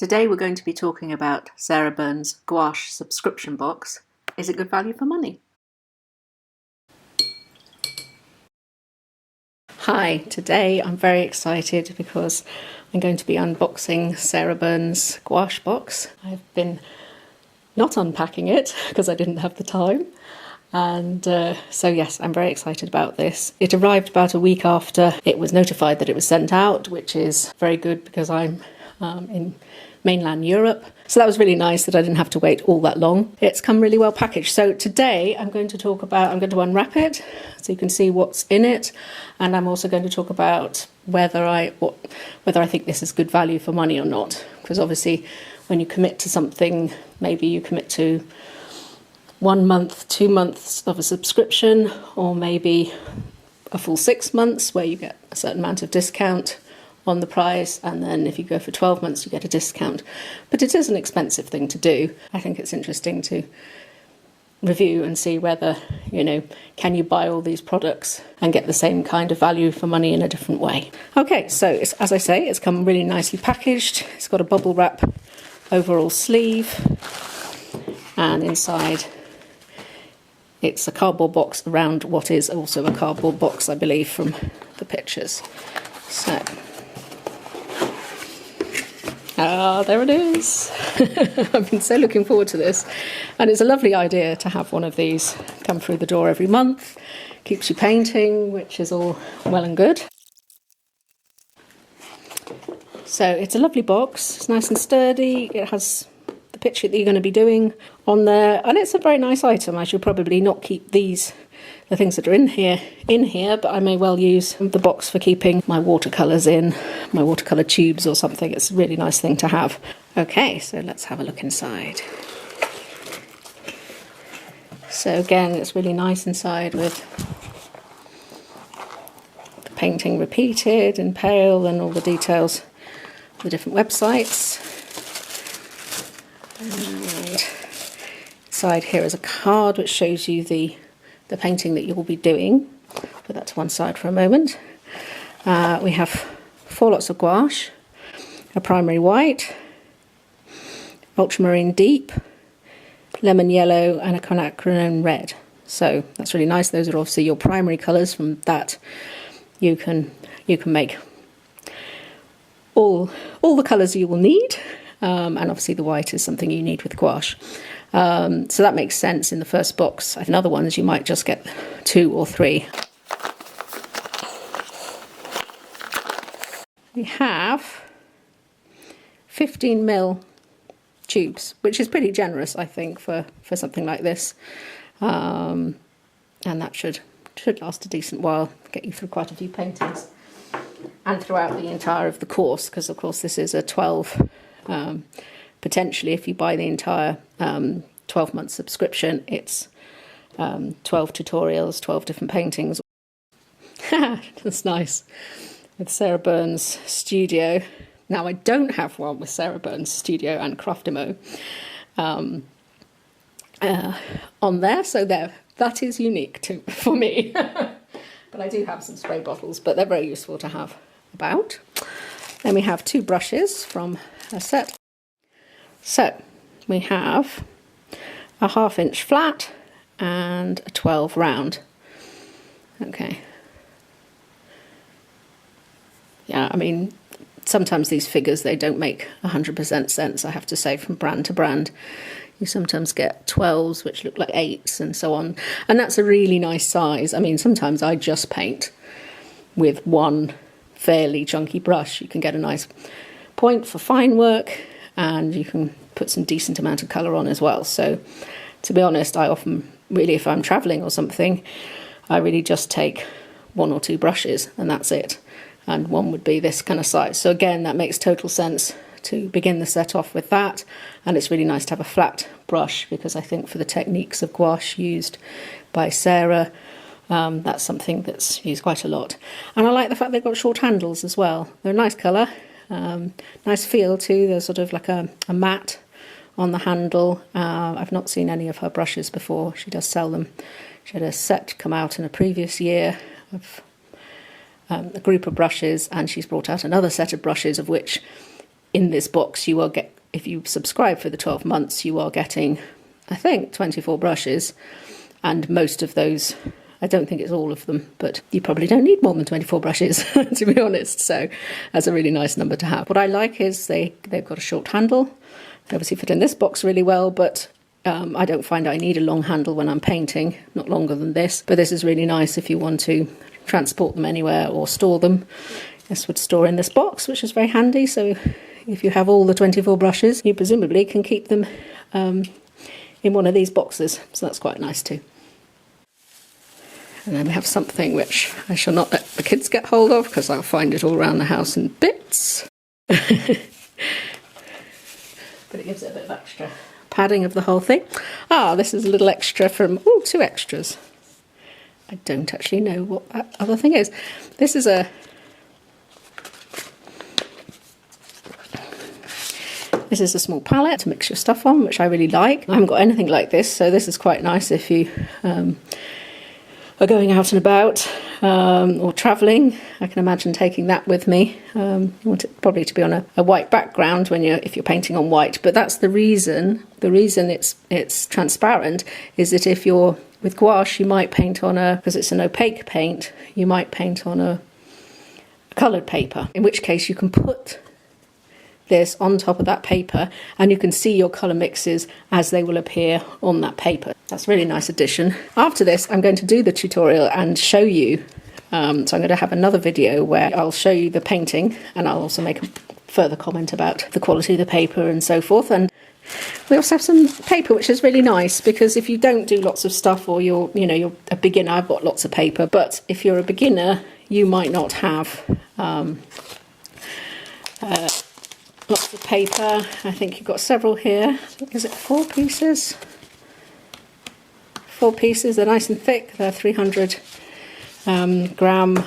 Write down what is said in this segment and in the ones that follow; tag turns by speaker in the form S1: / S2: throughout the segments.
S1: Today we're going to be talking about Sarah Burns' Gouache subscription box. Is it good value for money? Hi, today I'm very excited because I'm going to be unboxing Sarah Burns' Gouache Box. I've been not unpacking it because I didn't have the time. And so yes, I'm very excited about this. It arrived about a week after it was notified that it was sent out, which is very good because I'm in mainland Europe. So that was really nice that I didn't have to wait all that long. It's come really well packaged. So today I'm going to unwrap it so you can see what's in it. And I'm also going to talk about whether I think this is good value for money or not. Because obviously when you commit to something, maybe you commit to 1 month, 2 months of a subscription, or maybe a full 6 months where you get a certain amount of discount on the price, and then if you go for 12 months you get a discount. But it is an expensive thing to do. I think it's interesting to review and see whether, can you buy all these products and get the same kind of value for money in a different way. Okay, so as I say, it's come really nicely packaged. It's got a bubble wrap overall sleeve, and inside it's a cardboard box around what is also a cardboard box, I believe, from the pictures. So there it is. I've been so looking forward to this, and it's a lovely idea to have one of these come through the door every month. Keeps you painting, which is all well and good. So it's a lovely box. It's nice and sturdy. It has the picture that you're going to be doing on there, and it's a very nice item. I should probably not keep the things that are in here, but I may well use the box for keeping my watercolours in, my watercolour tubes or something. It's a really nice thing to have. Okay, so let's have a look inside. So again, it's really nice inside with the painting repeated in pale and all the details of the different websites. And inside here is a card which shows you the painting that you will be doing. Put that to one side for a moment. We have 4 lots of gouache, a primary white, ultramarine deep, lemon yellow, and a quinacridone red. So that's really nice. Those are obviously your primary colours. From that you can make all the colours you will need, and obviously the white is something you need with gouache. So that makes sense in the first box. In other ones you might just get 2 or 3. We have 15mm tubes, which is pretty generous, I think, for something like this. And that should last a decent while, get you through quite a few paintings. And throughout the entire of the course, because of course this is a 12, potentially if you buy the entire 12-month subscription, it's 12 tutorials, 12 different paintings. That's nice. With Sarah Burns Studio. Now I don't have one with Sarah Burns Studio and craftamo on there, so that is unique for me. But I do have some spray bottles, but they're very useful to have about. Then we have 2 brushes from a set. So we have a 1/2 inch flat and a 12 round. Okay. Yeah, I mean, sometimes these figures, they don't make 100% sense, I have to say, from brand to brand. You sometimes get 12s which look like 8s and so on, and that's a really nice size. I mean, sometimes I just paint with one fairly chunky brush. You can get a nice point for fine work, and you can put some decent amount of colour on as well. So to be honest, I often really, if I'm travelling or something, I really just take 1 or 2 brushes and that's it. And one would be this kind of size. So again, that makes total sense to begin the set off with that. And it's really nice to have a flat brush, because I think for the techniques of gouache used by Sarah, that's something that's used quite a lot. And I like the fact they've got short handles as well. They're a nice colour, nice feel too. There's sort of like a matte on the handle. I've not seen any of her brushes before. She does sell them. She had a set come out in a previous year of a group of brushes, and she's brought out another set of brushes, of which in this box you will get, if you subscribe for the 12 months, you are getting, I think, 24 brushes, and most of those, I don't think it's all of them, but you probably don't need more than 24 brushes, to be honest, so that's a really nice number to have. What I like is they've got a short handle. They obviously fit in this box really well, but I don't find I need a long handle when I'm painting, not longer than this, but this is really nice if you want to transport them anywhere or store them. This would store in this box, which is very handy, so if you have all the 24 brushes, you presumably can keep them in one of these boxes, so that's quite nice too. And then we have something which I shall not let the kids get hold of because I'll find it all around the house in bits. But it gives it a bit of extra padding of the whole thing. Ah, this is a little extra from, oh, 2 extras. I don't actually know what that other thing is. This is a small palette to mix your stuff on, which I really like. I haven't got anything like this, so this is quite nice if you are going out and about or travelling. I can imagine taking that with me. You want it probably to be on a white background if you're painting on white, but that's the reason. The reason it's transparent is that if you're with gouache, you might paint on because it's an opaque paint, you might paint on a coloured paper, in which case you can put this on top of that paper and you can see your colour mixes as they will appear on that paper. That's a really nice addition. After this, I'm going to do the tutorial and show you, so I'm going to have another video where I'll show you the painting and I'll also make a further comment about the quality of the paper and so forth. And we also have some paper, which is really nice, because if you don't do lots of stuff, or you're a beginner, I've got lots of paper, but if you're a beginner, you might not have lots of paper. I think you've got several here. Is it 4 pieces? 4 pieces. They're nice and thick. They're 300 gram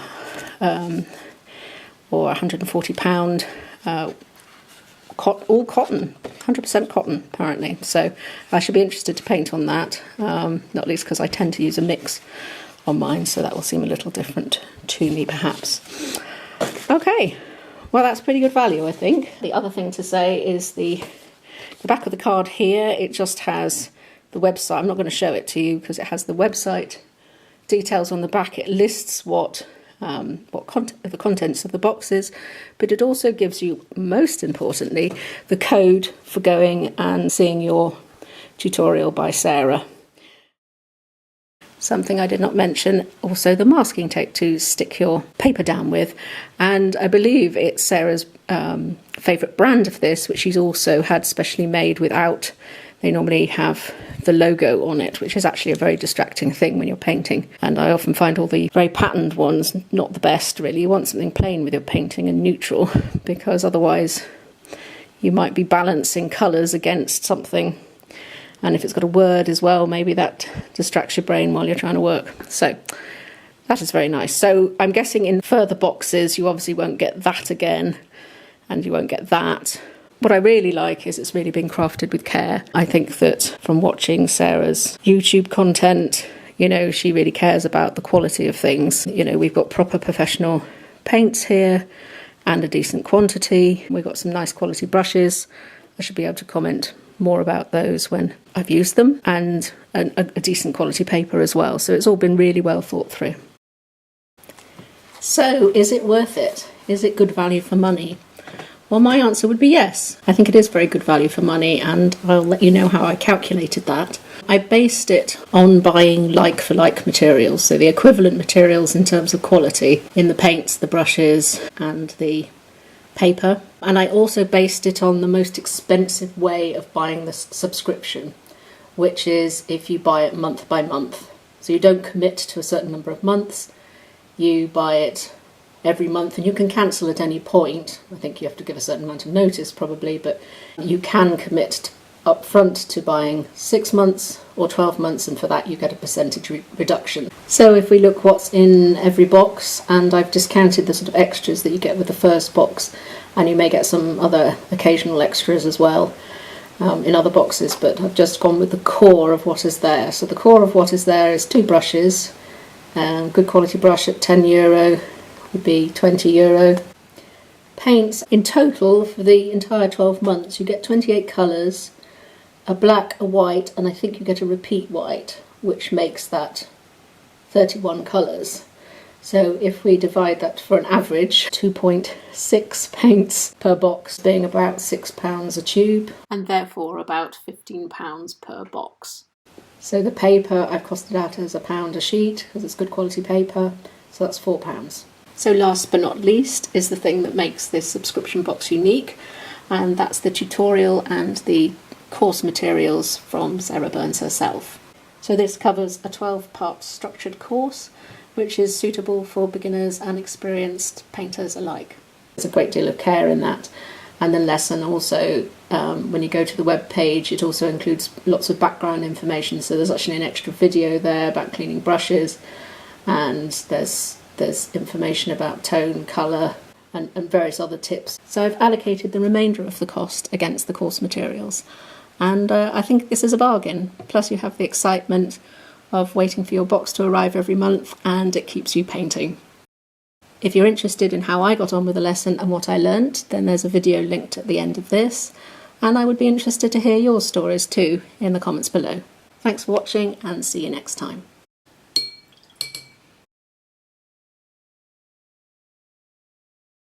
S1: or 140 pound. All cotton, 100% cotton apparently. So I should be interested to paint on that. Not least because I tend to use a mix on mine, so that will seem a little different to me perhaps. Okay. Well, that's pretty good value, I think. The other thing to say is the back of the card here, it just has the website. I'm not going to show it to you because it has the website details on the back. It lists the contents of the boxes, but it also gives you, most importantly, the code for going and seeing your tutorial by Sarah. Something I did not mention, also the masking tape to stick your paper down with, and I believe it's Sarah's favourite brand of this, which she's also had specially made without. They normally have the logo on it, which is actually a very distracting thing when you're painting, and I often find all the very patterned ones not the best really. You want something plain with your painting and neutral, because otherwise you might be balancing colours against something. And if it's got a word as well, maybe that distracts your brain while you're trying to work. So that is very nice. So I'm guessing in further boxes, you obviously won't get that again, and you won't get that. What I really like is it's really been crafted with care. I think that from watching Sarah's YouTube content, she really cares about the quality of things. We've got proper professional paints here and a decent quantity. We've got some nice quality brushes. I should be able to comment more about those when I've used them, and a decent quality paper as well. So it's all been really well thought through. So is it worth it? Is it good value for money? Well, my answer would be yes. I think it is very good value for money, and I'll let you know how I calculated that. I based it on buying like-for-like materials, so the equivalent materials in terms of quality in the paints, the brushes and the paper. And I also based it on the most expensive way of buying the subscription, which is if you buy it month by month. So you don't commit to a certain number of months, you buy it every month, and you can cancel at any point. I think you have to give a certain amount of notice probably, but you can commit up front to buying 6 months or 12 months, and for that you get a percentage reduction. So if we look what's in every box, and I've discounted the sort of extras that you get with the first box, and you may get some other occasional extras as well in other boxes, but I've just gone with the core of what is there. So the core of what is there is 2 brushes, good quality brush at €10 would be €20. paints in total for the entire 12 months. You get 28 colours, a black, a white, and I think you get a repeat white, which makes that 31 colours. So if we divide that for an average, 2.6 paints per box, being about £6 a tube, and therefore about £15 per box. So the paper I've costed out as £1 a sheet, because it's good quality paper, so that's £4. So last but not least is the thing that makes this subscription box unique, and that's the tutorial and the course materials from Sarah Burns herself. So this covers a 12-part structured course, which is suitable for beginners and experienced painters alike. There's a great deal of care in that, and the lesson also, when you go to the web page, it also includes lots of background information. So there's actually an extra video there about cleaning brushes, and there's information about tone, colour, and various other tips. So I've allocated the remainder of the cost against the course materials, and I think this is a bargain. Plus you have the excitement of waiting for your box to arrive every month, and it keeps you painting. If you're interested in how I got on with the lesson and what I learnt, then there's a video linked at the end of this, and I would be interested to hear your stories too in the comments below. Thanks for watching, and see you next time.